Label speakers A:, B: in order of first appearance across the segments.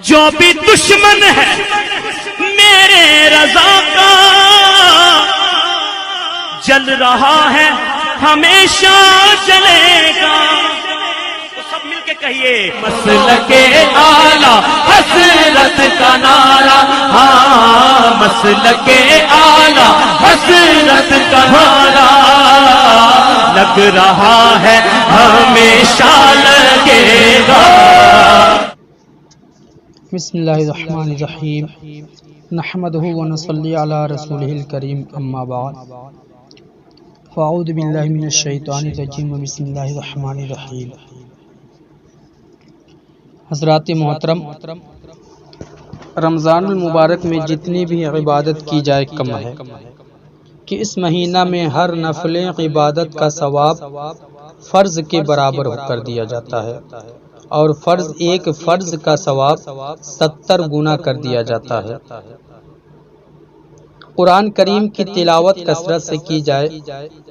A: جو بھی دشمن ہے میرے رضا کا جل رہا ہے ہمیشہ جلے گا. تو سب مل کے کہیے مسلک اعلی حضرت کا نعرہ, ہاں مسلک اعلی حضرت کا نعرہ لگ رہا ہے ہمیشہ لگے گا.
B: بسم اللہ الرحمن الرحیم نحمدہ ونصلی علی رسولہ الکریم اما بعد فاعوذ باللہ من الشیطان الرجیم بسم اللہ الرحمن الرحیم. حضرات محترم، رمضان المبارک میں جتنی بھی عبادت کی جائے کم ہے کہ اس مہینہ میں ہر نفل عبادت کا ثواب فرض کے برابر کر دیا جاتا ہے اور ایک فرض کا ثواب 70 گنا کر دیا جاتا ہے. قرآن کریم کی تلاوت کثرت سے کی جائے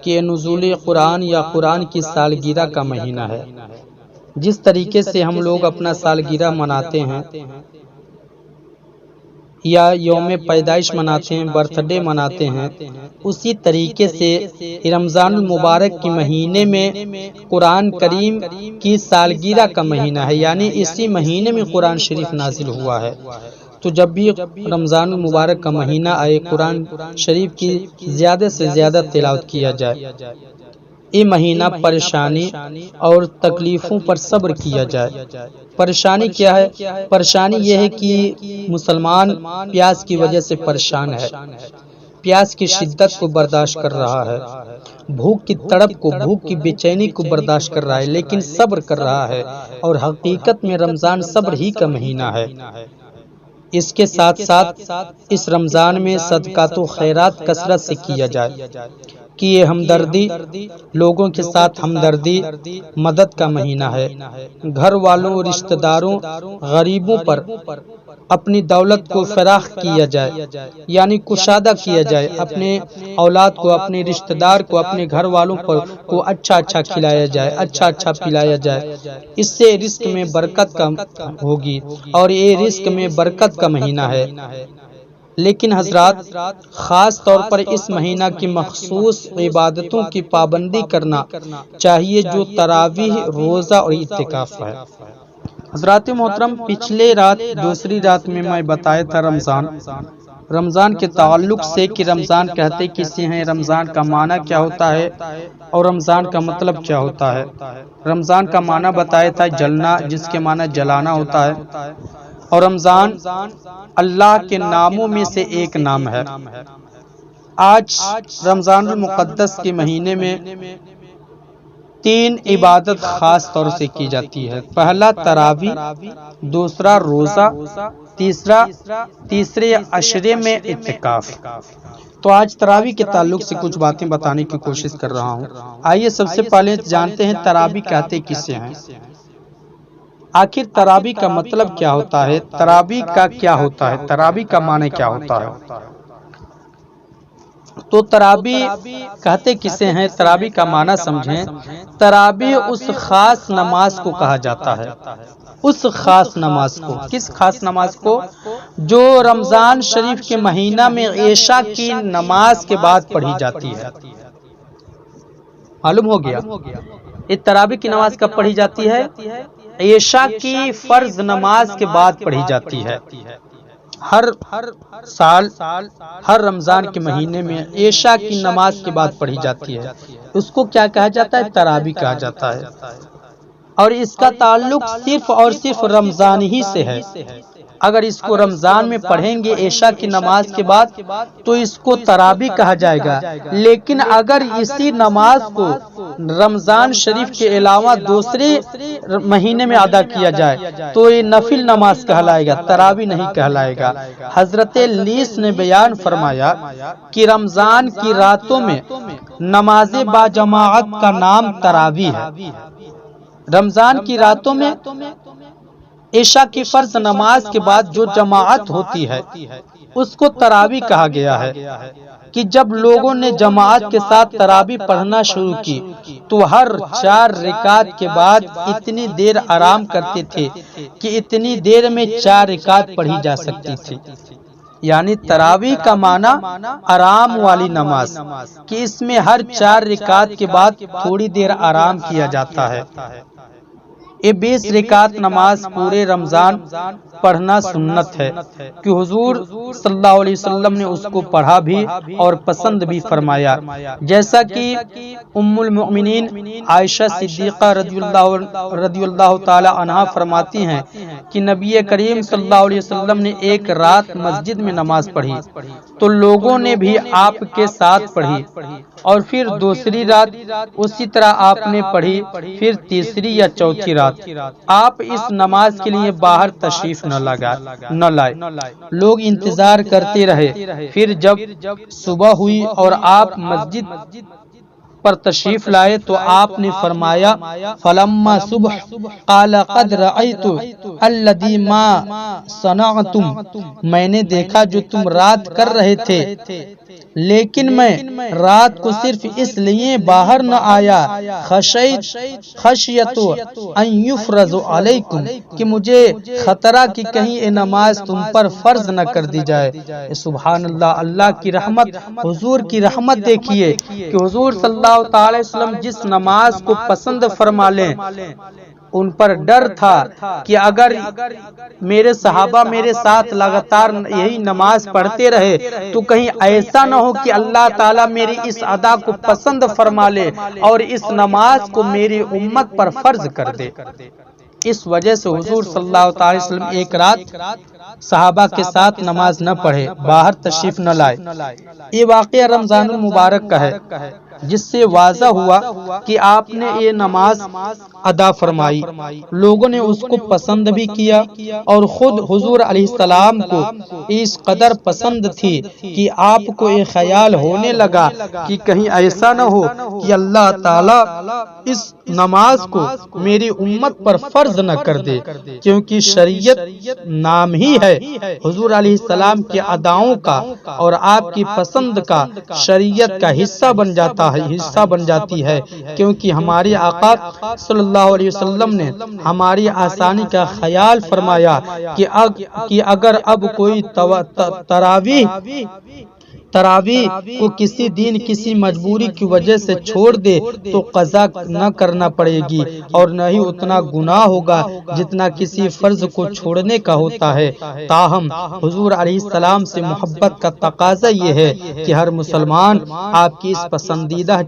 B: کہ نزول قرآن یا قرآن کی سالگرہ کا مہینہ ہے. جس طریقے سے ہم لوگ اپنا سالگرہ مناتے ہیں یا یوم پیدائش مناتے ہیں، برتھ ڈے مناتے ہیں، اسی طریقے سے رمضان المبارک کے مہینے میں قرآن کریم کی سالگرہ کا مہینہ ہے، یعنی اسی مہینے میں قرآن شریف نازل ہوا ہے. تو جب بھی رمضان المبارک کا مہینہ آئے قرآن شریف کی زیادہ سے زیادہ تلاوت کیا جائے. یہ مہینہ پریشانی اور تکلیفوں پر صبر کیا جائے. پریشانی کیا ہے؟ پریشانی یہ ہے کہ مسلمان پیاس کی وجہ سے پریشان ہے، پیاس کی شدت کو برداشت کر رہا ہے، بھوک کی تڑپ کو، بھوک کی بے چینی کو برداشت کر رہا ہے، لیکن صبر کر رہا ہے. اور حقیقت میں رمضان صبر ہی کا مہینہ ہے. اس کے ساتھ ساتھ اس رمضان میں صدقات و خیرات کثرت سے کیا جائے کہ یہ ہمدردی، لوگوں کے ساتھ ہمدردی، مدد کا مہینہ ہے. گھر والوں، رشتہ داروں، غریبوں پر اپنی دولت کو فراخ کیا جائے، یعنی کشادہ کیا جائے. اپنے اولاد کو، اپنے رشتہ دار کو، اپنے گھر والوں کو اچھا اچھا کھلایا جائے، اچھا اچھا پلایا جائے. اس سے رزق میں برکت کا ہوگی اور یہ رزق میں برکت کا مہینہ ہے. لیکن حضرات، خاص طور پر اس مہینہ کی مخصوص عبادتوں کی پابندی کرنا چاہیے جو تراویح، روزہ اور اعتکاف ہے. حضرات محترم، پچھلے رات، دوسری رات میں بتایا تھا رمضان کے تعلق سے کہ رمضان کہتے کسے ہیں، رمضان کا معنی کیا ہوتا ہے اور رمضان کا مطلب کیا ہوتا ہے. رمضان کا معنی بتایا تھا جلنا، جس کے معنی جلانا ہوتا ہے. اور رمضان اللہ کے ناموں میں سے ایک نام ہے. آج رمضان المقدس کے مہینے میں 3 عبادت خاص طور سے کی جاتی ہے. پہلا تراویح، دوسرا روزہ، تیسرے عشرے میں اعتکاف. تو آج تراویح کے تعلق سے کچھ باتیں بتانے کی کوشش کر رہا ہوں. آئیے سب سے پہلے جانتے ہیں تراویح کہتے کسے ہیں. آخر تراویح کا مطلب کیا ہوتا ہے؟ تراویح کا کیا ہوتا ہے؟ تراویح کا معنی کیا ہوتا ہے؟ تو تراویح کہتے کسے ہیں، تراویح کا معنی سمجھیں. تراویح اس خاص نماز کو کہا جاتا ہے. اس خاص نماز کو، کس خاص نماز کو؟ جو رمضان شریف کے مہینہ میں عشاء کی نماز کے بعد پڑھی جاتی ہے. معلوم ہو گیا؟ یہ تراویح کی نماز کب پڑھی جاتی ہے؟ عشاء کی فرض نماز کے بعد پڑھی جاتی ہے. ہر سال ہر رمضان کے مہینے میں عشاء کی نماز کے بعد پڑھی جاتی ہے. اس کو کیا کہا جاتا ہے؟ تراویح کہا جاتا ہے. اور اس کا تعلق صرف اور صرف رمضان ہی سے ہے. اگر اس کو رمضان میں پڑھیں گے عشاء کی نماز کے بعد تو اس کو تراویح کہا جائے گا. لیکن اگر اسی نماز کو رمضان شریف کے علاوہ دوسرے مہینے میں ادا کیا جائے تو یہ نفل نماز کہلائے گا، تراویح نہیں کہلائے گا. حضرت لیس نے بیان فرمایا کہ رمضان کی راتوں میں نماز با جماعت کا نام تراویح ہے. رمضان کی راتوں میں عشاء کی فرض نماز کے بعد جو جماعت ہوتی ہے اس کو تراویح کہا گیا ہے کہ جب لوگوں نے جماعت کے ساتھ تراویح پڑھنا شروع کی تو ہر 4 رکعت کے بعد اتنی دیر آرام کرتے تھے کہ اتنی دیر میں 4 رکعت پڑھی جا سکتی تھی۔ یعنی تراویح کا معنی آرام والی نماز، کہ اس میں ہر 4 رکعت کے بعد تھوڑی دیر آرام کیا جاتا ہے۔ یہ 20 رکعت نماز پورے رمضان پڑھنا سنت ہے کہ حضور صلی اللہ علیہ وسلم نے اس کو پڑھا بھی اور پسند بھی فرمایا، جیسا کہ ام المؤمنین عائشہ صدیقہ رضی اللہ تعالی عنہا فرماتی ہیں کہ نبی کریم صلی اللہ علیہ وسلم نے ایک رات مسجد میں نماز پڑھی تو لوگوں نے بھی آپ کے ساتھ پڑھی، اور پھر دوسری رات اسی طرح آپ نے پڑھی، پھر تیسری یا چوتھی رات آپ اس نماز کے لیے باہر تشریف نہ لائے، لوگ انتظار کرتے رہے۔ پھر جب صبح ہوئی اور آپ مسجد پر تشریف لائے تو آپ نے فرمایا فلما صبح قال قد رأيت الذي ما صنعتم، میں نے دیکھا جو تم رات کر رہے تھے، لیکن میں رات کو صرف اس لیے باہر نہ آیا خشیت ان یفرض علیکم، کہ مجھے خطرہ کہ کہیں یہ نماز تم پر فرض نہ کر دی جائے۔ سبحان اللہ، اللہ کی رحمت، حضور کی رحمت دیکھیے کہ حضور صلی اللہ تعالی وسلم جس نماز کو پسند فرما لیں، ان پر ڈر تھا کہ اگر میرے صحابہ میرے ساتھ لگاتار یہی نماز پڑھتے رہے تو کہیں ایسا نہ ہو کہ اللہ تعالیٰ میری اس ادا کو پسند فرما لے اور اس نماز کو میری امت پر فرض کر دے۔ اس وجہ سے حضور صلی اللہ تعالی وسلم ایک رات صحابہ کے ساتھ نماز نہ پڑھے، باہر تشریف نہ لائے۔ یہ واقعہ رمضان المبارک کا ہے، جس سے واضح ہوا کہ آپ نے یہ نماز ادا فرمائی، لوگوں نے اس کو پسند بھی کیا، اور خود حضور علیہ السلام کو اس قدر پسند تھی کہ آپ کو یہ خیال ہونے لگا کہ کہیں ایسا نہ ہو کہ اللہ تعالیٰ اس نماز کو میری امت پر فرض نہ کر دے، کیونکہ شریعت نام ہی ہے حضور علیہ السلام کے اداؤں کا، اور آپ کی پسند کا شریعت کا حصہ بن جاتی ہے، کیونکہ ہمارے آقا صلی اللہ علیہ وسلم نے ہماری آسانی کا خیال فرمایا کہ اگر اب کوئی تراویح کو کسی دن کسی مجبوری کی وجہ سے چھوڑ دے تو قضا نہ کرنا پڑے گی، اور نہ ہی اتنا گناہ ہوگا جتنا کسی فرض کو چھوڑنے کا ہوتا ہے۔ تاہم حضور علیہ السلام سے محبت کا تقاضا یہ ہے کہ ہر مسلمان آپ کی اس پسندیدہ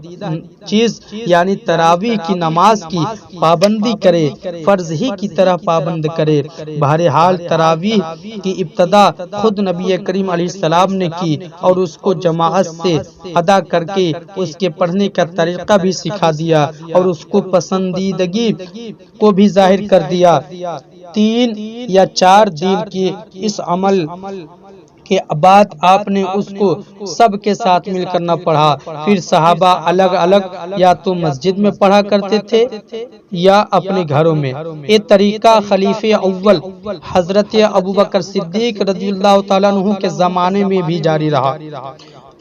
B: چیز یعنی تراویح کی نماز کی پابندی کرے، فرض ہی کی طرح پابند کرے۔ بہرحال تراویح کی ابتدا خود نبی کریم علیہ السلام نے کی، اور اس کو جماعت سے ادا کر کے اس کے پڑھنے کا طریقہ بھی سکھا دیا، اور اس کو پسندیدگی کو بھی ظاہر کر دیا۔ 3 یا 4 دن کی اس عمل کے بعد آپ نے اس کو سب کے ساتھ مل کر نہ پڑھا، پھر صحابہ الگ الگ یا تو مسجد میں پڑھا کرتے تھے یا اپنے گھروں میں۔ یہ طریقہ خلیفہ اول حضرت ابوبکر صدیق رضی اللہ تعالیٰ عنہ کے زمانے میں بھی جاری رہا،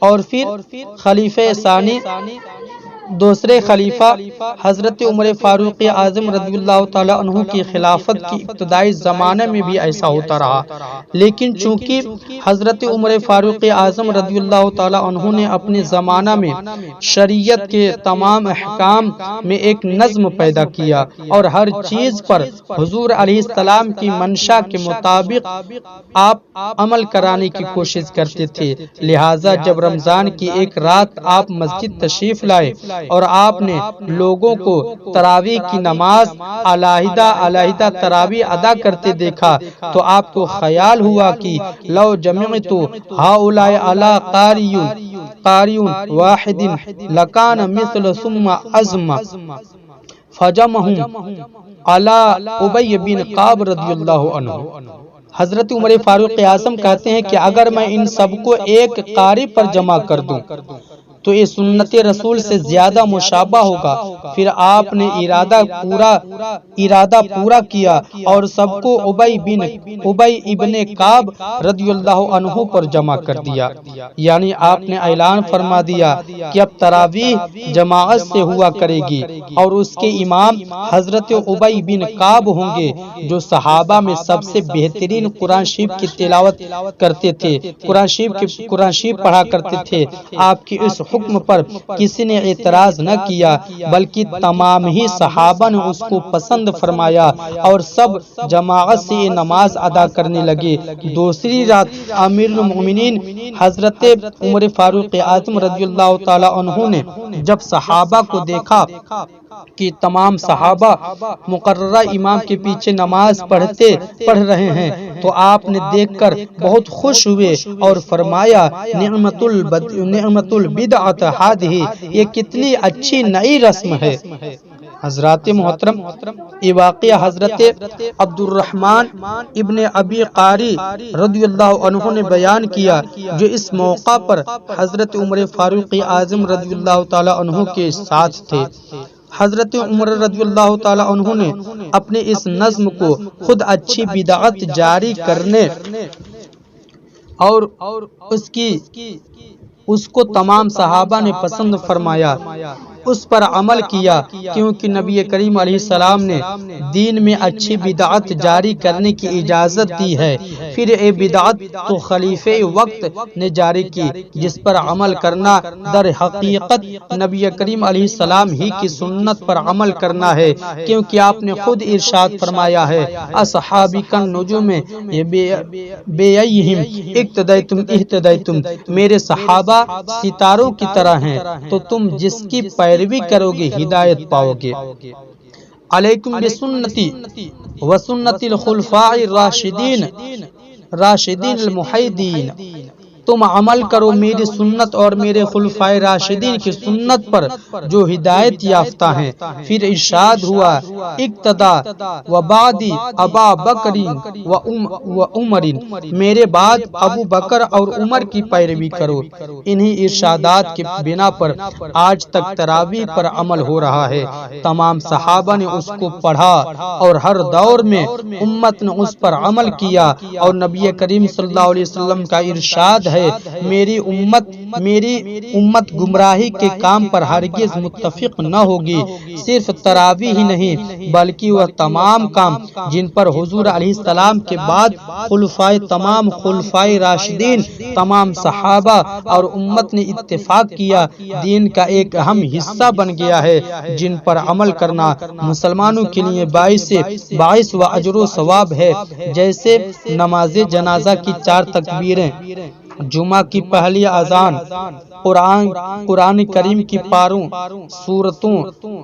B: اور پھر خلیفہ ثانی دوسرے خلیفہ حضرت عمر فاروق اعظم رضی اللہ تعالیٰ عنہ کی خلافت کی ابتدائی زمانے میں بھی ایسا ہوتا رہا، لیکن چونکہ حضرت عمر فاروق اعظم رضی اللہ تعالیٰ عنہ نے اپنے زمانہ میں شریعت کے تمام احکام میں ایک نظم پیدا کیا اور ہر چیز پر حضور علیہ السلام کی منشا کے مطابق آپ عمل کرانے کی کوشش کرتے تھے، لہٰذا جب رمضان کی ایک رات آپ مسجد تشریف لائے اور آپ نے لوگوں کو تراویح کی نماز علیحدہ تراویح ادا کرتے دیکھا تو آپ کو خیال ہوا کہ لو جمعت ہؤلاء علی قاری واحد لکان مثل ثم عزم فجمعهم علی ابی بن کعب رضی اللہ عنہ۔ حضرت عمر فاروق اعظم کہتے ہیں کہ اگر میں ان سب کو ایک قاری پر جمع کر دوں تو یہ سنت رسول سے زیادہ مشابہ ہوگا۔ پھر آپ نے ارادہ پورا کیا اور سب کو ابی ابن کعب رضی اللہ عنہ پر جمع کر دیا، یعنی آپ نے اعلان فرما دیا کہ اب تراویح جماعت سے ہوا کرے گی اور اس کے امام حضرت ابی بن کعب ہوں گے، جو صحابہ میں سب سے بہترین قرآن شریف کی تلاوت کرتے تھے، قرآن شریف پڑھا کرتے تھے۔ آپ کی اس حکم پر کسی نے اعتراض نہ کیا، بلکہ تمام ہی صحابہ نے اس کو پسند فرمایا اور سب جماعت سے یہ نماز ادا کرنے لگے۔ دوسری رات امیر المومنین حضرت عمر فاروق اعظم رضی اللہ تعالی عنہ نے جب صحابہ کو دیکھا کہ تمام صحابہ مقررہ امام کے پیچھے نماز پڑھ رہے ہیں تو آپ نے دیکھ کر بہت خوش ہوئے اور فرمایا نعمت البدعۃ ہذہ، یہ کتنی اچھی نئی رسم ہے۔ حضرات محترم، یہ واقعہ حضرت عبد الرحمن ابن ابی قاری رضی اللہ عنہ نے بیان کیا، جو اس موقع پر حضرت عمر فاروق اعظم رضی اللہ تعالی عنہ کے ساتھ تھے۔ حضرت عمر رضی اللہ تعالی عنہ نے اپنے اس نظم کو خود اچھی بدعت جاری کرنے اور اس کو تمام صحابہ نے پسند فرمایا، اس پر عمل کیا، کیونکہ نبی کریم علیہ السلام نے دین میں اچھی بدعت جاری کرنے کی اجازت دی ہے۔ پھر یہ بدعت تو خلیفہ وقت نے جاری کی، جس پر عمل کرنا در حقیقت نبی کریم علیہ السلام ہی کی سنت پر عمل کرنا ہے، کیونکہ آپ نے خود ارشاد فرمایا ہے، اصحابی النجوم بیئہم اقتدیتم اہتدیتم، میرے صحابہ ستاروں کی طرح ہیں، تو تم جس کی پیروی کرو گے ہدایت پاؤ گے۔ علیکم بسنتی وسنت الخلفاء الراشدین المہدیین، تم عمل کرو میری سنت اور میرے خلفائے راشدین کی سنت پر جو ہدایت یافتہ ہیں۔ پھر ارشاد ہوا، اقتدا و بعدی ابا بکر و عمر، میرے بعد ابو بکر اور عمر کی پیروی کرو۔ انہی ارشادات کے بنا پر آج تک تراویح پر عمل ہو رہا ہے۔ تمام صحابہ نے اس کو پڑھا اور ہر دور میں امت نے اس پر عمل کیا، اور نبی کریم صلی اللہ علیہ وسلم کا ارشاد ہے، میری امت گمراہی کے کام پر ہرگز متفق نہ ہوگی۔ صرف تراویح ہی نہیں بلکہ وہ تمام کام جن پر حضور علیہ السلام کے بعد تمام خلفائے راشدین، تمام صحابہ اور امت نے اتفاق کیا، دین کا ایک اہم حصہ بن گیا ہے، جن پر عمل کرنا مسلمانوں کے لیے باعث و اجر و ثواب ہے، جیسے نماز جنازہ کی 4 تکبیریں، جمعہ کی پہلی اذان، قرآن کریم کی پاروں، سورتوں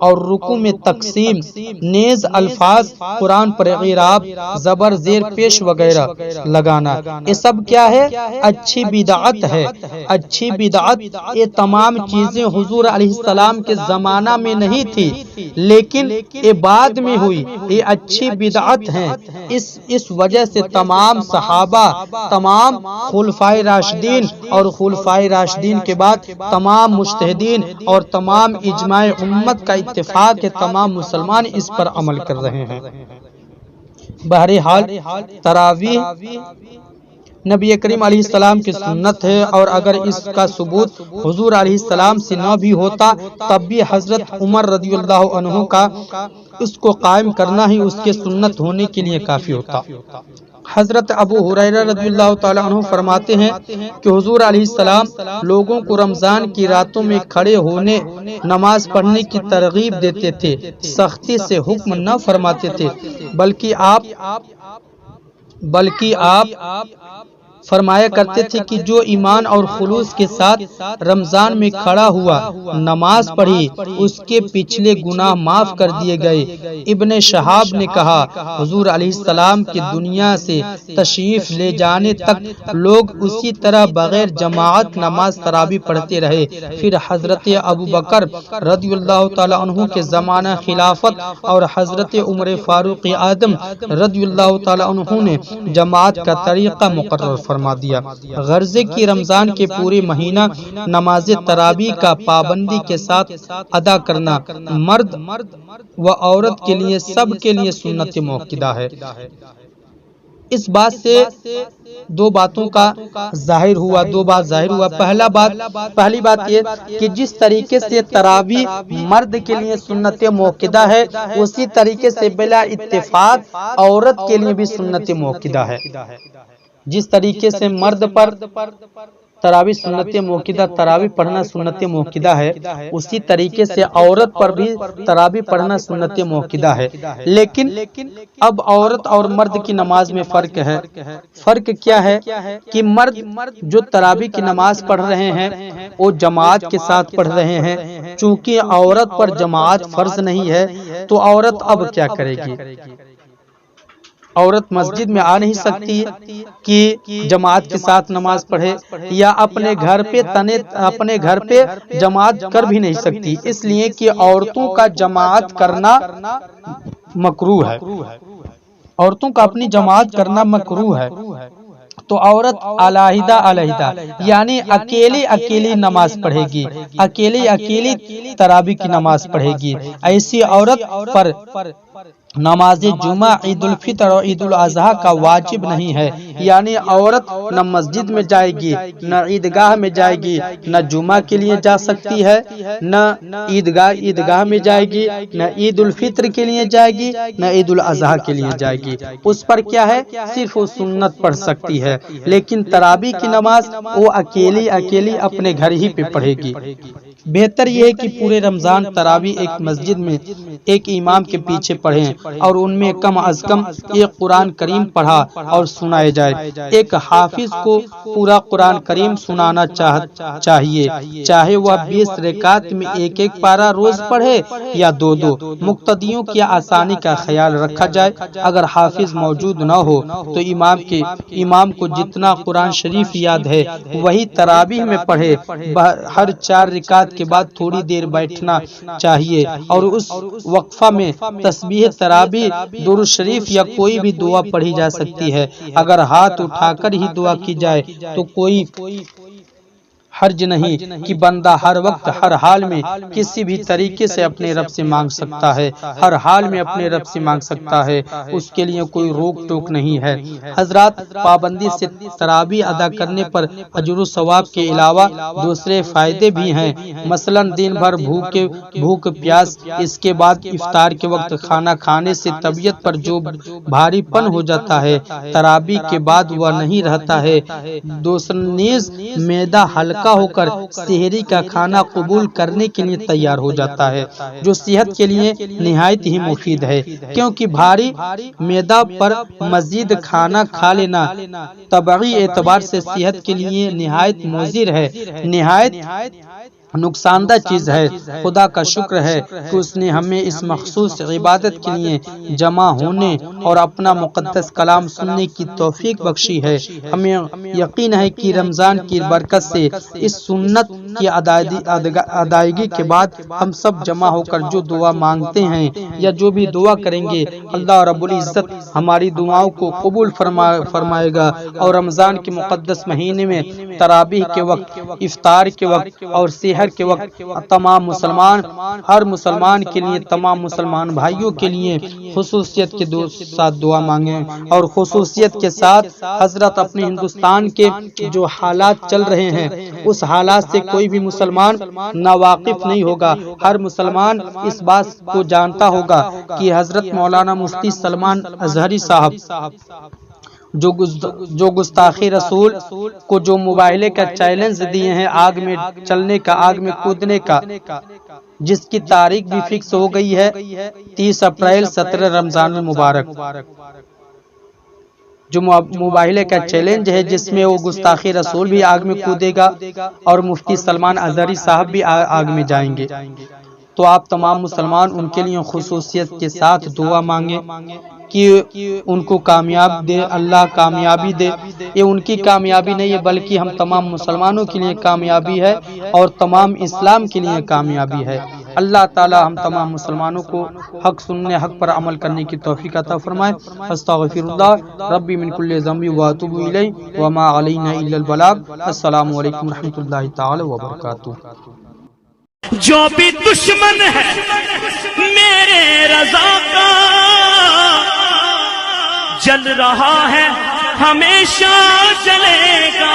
B: اور رکوع میں تقسیم، نیز الفاظ قرآن پر اعراب، زبر زیر پیش وغیرہ لگانا، یہ سب کیا ہے؟ اچھی بدعت ہے۔ اچھی بدعت، یہ تمام چیزیں حضور علیہ السلام کے زمانہ میں نہیں تھی، لیکن یہ بعد میں ہوئی، یہ اچھی بدعت ہیں۔ اس وجہ سے تمام صحابہ، تمام خلفائے راشدین اور خلفائے راشدین کے بعد تمام مجتہدین اور تمام اجماع امت کا اتفاق ہے، تمام مسلمان اس پر عمل کر رہے ہیں۔ بہرحال تراویح نبی کریم علیہ السلام کی سنت ہے، اور اگر اس کا ثبوت حضور علیہ السلام سے نہ بھی ہوتا تب بھی حضرت عمر رضی اللہ عنہ کا اس کو قائم کرنا ہی اس کے سنت ہونے کے لیے کافی ہوتا۔ حضرت ابو ہریرہ رضی اللہ تعالی عنہ فرماتے ہیں کہ حضور علیہ السلام لوگوں کو رمضان کی راتوں میں کھڑے ہونے نماز پڑھنے کی ترغیب دیتے تھے، سختی سے حکم نہ فرماتے تھے، بلکہ آپ فرمایا کرتے تھے کہ جو ایمان اور خلوص کے ساتھ رمضان میں کھڑا ہوا، نماز پڑھی، اس کے پچھلے گناہ معاف کر دیے گئے۔ ابن شہاب نے کہا، حضور علیہ السلام کی دنیا سے تشریف لے جانے تک لوگ اسی طرح بغیر جماعت نماز تراویح پڑھتے رہے۔ پھر حضرت ابو بکر رضی اللہ تعالی عنہ کے زمانہ خلافت اور حضرت عمر فاروق اعظم رضی اللہ تعالی عنہ نے جماعت کا طریقہ مقرر فرمایا۔ فرما دیا۔ غرضے کی رمضان کے پورے مہینہ نماز تراویح کا پابندی کے ساتھ ادا کرنا مرد و عورت کے لیے سب کے لیے سنت موقدہ ہے۔ اس بات سے دو باتوں کا ظاہر ہوا، پہلی بات یہ کہ جس طریقے سے تراویح مرد کے لیے سنت موقدہ ہے، اسی طریقے سے بلا اتفاق عورت کے لیے بھی سنت موقدہ ہے۔ جس طریقے سے مرد پر تراویح سنت موقدہ، تراویح پڑھنا سنت موقدہ ہے، اسی طریقے سے عورت پر بھی تراویح پڑھنا سنت موقدہ ہے۔ لیکن اب عورت اور مرد کی نماز میں فرق ہے۔ فرق کیا ہے کہ مرد جو تراویح کی نماز پڑھ رہے ہیں وہ جماعت کے ساتھ پڑھ رہے ہیں۔ چونکہ عورت پر جماعت فرض نہیں ہے تو عورت اب کیا کرے گی؟ عورت مسجد میں آ نہیں سکتی کہ جماعت کے ساتھ نماز پڑھے، یا اپنے گھر پہ جماعت کر بھی نہیں سکتی، اس لیے کہ عورتوں کا جماعت کرنا مکروہ ہے۔ عورتوں کا اپنی جماعت کرنا مکروہ ہے، تو عورت علیحدہ یعنی اکیلی نماز پڑھے گی، اکیلی تراویح کی نماز پڑھے گی۔ ایسی عورت پر نماز جمعہ، عید الفطر اور عید الاضحیٰ کا واجب نہیں ہے، یعنی عورت نہ مسجد میں جائے گی، نہ عیدگاہ میں جائے گی، نہ جمعہ کے لیے جا سکتی ہے، نہ عیدگاہ میں جائے گی، نہ عید الفطر کے لیے جائے گی، نہ عید الاضحیٰ کے لیے جائے گی۔ اس پر کیا ہے؟ صرف وہ سنت پڑھ سکتی ہے، لیکن تراویح کی نماز وہ اکیلی اپنے گھر ہی پہ پڑھے گی۔ بہتر یہ ہے کہ پورے رمضان تراویح ایک مسجد میں ایک امام کے پیچھے پڑھیں اور ان میں کم از کم ایک قرآن کریم پڑھا اور سنائے جائے۔ ایک حافظ کو پورا قرآن کریم سنانا چاہیے، چاہے وہ 20 رکعت میں ایک پارہ روز پڑھے یا 2۔ مقتدیوں کی آسانی کا خیال رکھا جائے۔ اگر حافظ موجود نہ ہو تو امام کو جتنا قرآن شریف یاد ہے وہی تراویح میں پڑھے۔ ہر 4 رکعت کے بعد تھوڑی دیر بیٹھنا چاہیے اور اس وقفہ میں تسبیح تراویح، درود شریف یا کوئی بھی دعا پڑھی جا سکتی ہے۔ اگر ہاتھ اٹھا کر ہی دعا کی جائے تو کوئی حرج نہیں کہ بندہ ہر وقت ہر حال میں کسی بھی طریقے سے اپنے رب سے مانگ سکتا ہے، ہر حال میں اپنے رب سے مانگ سکتا ہے، اس کے لیے کوئی روک ٹوک نہیں ہے۔ حضرات، پابندی سے تراویح ادا کرنے پر اجر و ثواب کے علاوہ دوسرے فائدے بھی ہیں، مثلا دن بھر بھوک پیاس، اس کے بعد افطار کے وقت کھانا کھانے سے طبیعت پر جو بھاری پن ہو جاتا ہے تراویح کے بعد وہ نہیں رہتا ہے۔ دوسرا نیز معدہ ہلکا ہو کر سحری کا کھانا قبول کرنے کے لیے تیار ہو جاتا ہے، جو صحت کے لیے نہایت ہی مفید ہے، کیونکہ بھاری معدہ پر مزید کھانا کھا لینا طبعی اعتبار سے صحت کے لیے نہایت مضر ہے، نہایت نقصان دہ چیز ہے۔ خدا کا شکر ہے کہ اس نے ہمیں اس مخصوص عبادت کے لیے جمع ہونے اور اپنا مقدس کلام سننے کی توفیق بخشی ہے۔ ہمیں یقین ہے کہ رمضان کی برکت سے اس سنت کی ادائیگی کے بعد ہم سب جمع ہو کر جو دعا مانگتے ہیں یا جو بھی دعا کریں گے، اللہ رب العزت ہماری دعاؤں کو قبول فرمائے گا، اور رمضان کے مقدس مہینے میں تراویح کے وقت، افطار کے وقت اور سحر کے وقت تمام مسلمان، ہر مسلمان کے لیے، تمام مسلمان بھائیوں کے لیے خصوصیت کے ساتھ دعا مانگیں، اور خصوصیت کے ساتھ حضرت اپنے ہندوستان کے جو حالات چل رہے ہیں اس حالات سے کوئی بھی مسلمان ناواقف نہیں ہوگا۔ ہر مسلمان اس بات کو جانتا ہوگا کہ حضرت مولانا مفتی سلمان اظہری صاحب جو گستاخی رسول کو جو مباہلے کا چیلنج دیے ہیں، آگ میں چلنے کا، آگ میں کودنے کا، جس کی تاریخ بھی فکس ہو گئی ہے 30 اپریل 17 رمضان المبارک، جو مباہلے کا چیلنج ہے جس میں وہ گستاخی رسول بھی آگ میں کودے گا اور مفتی سلمان اظہری صاحب بھی آگ میں جائیں گے۔ تو آپ تمام مسلمان ان کے لیے خصوصیت کے ساتھ دعا مانگیں کہ ان کو کامیاب دے، اللہ کامیابی دے۔ یہ ان کی کامیابی نہیں ہے بلکہ ہم تمام مسلمانوں کے لیے کامیابی ہے اور تمام اسلام کے لیے کامیابی ہے۔ اللہ تعالی ہم تمام مسلمانوں کو حق سننے، حق پر عمل کرنے کی توفیق عطا فرمائے۔ استغفر اللہ ربی من کل ذنب واتوب الیہ وما علینا الا البلاغ۔ السلام علیکم ورحمۃ اللہ تعالی وبرکاتہ۔
A: جو بھی دشمن ہے میرے رضا کا جل رہا ہے ہمیشہ جلے گا۔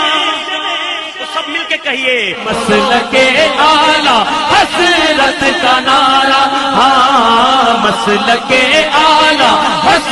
A: تو سب مل کے کہیے مسلک اعلیٰ حضرت کا نعرہ، ہاں مسلک اعلیٰ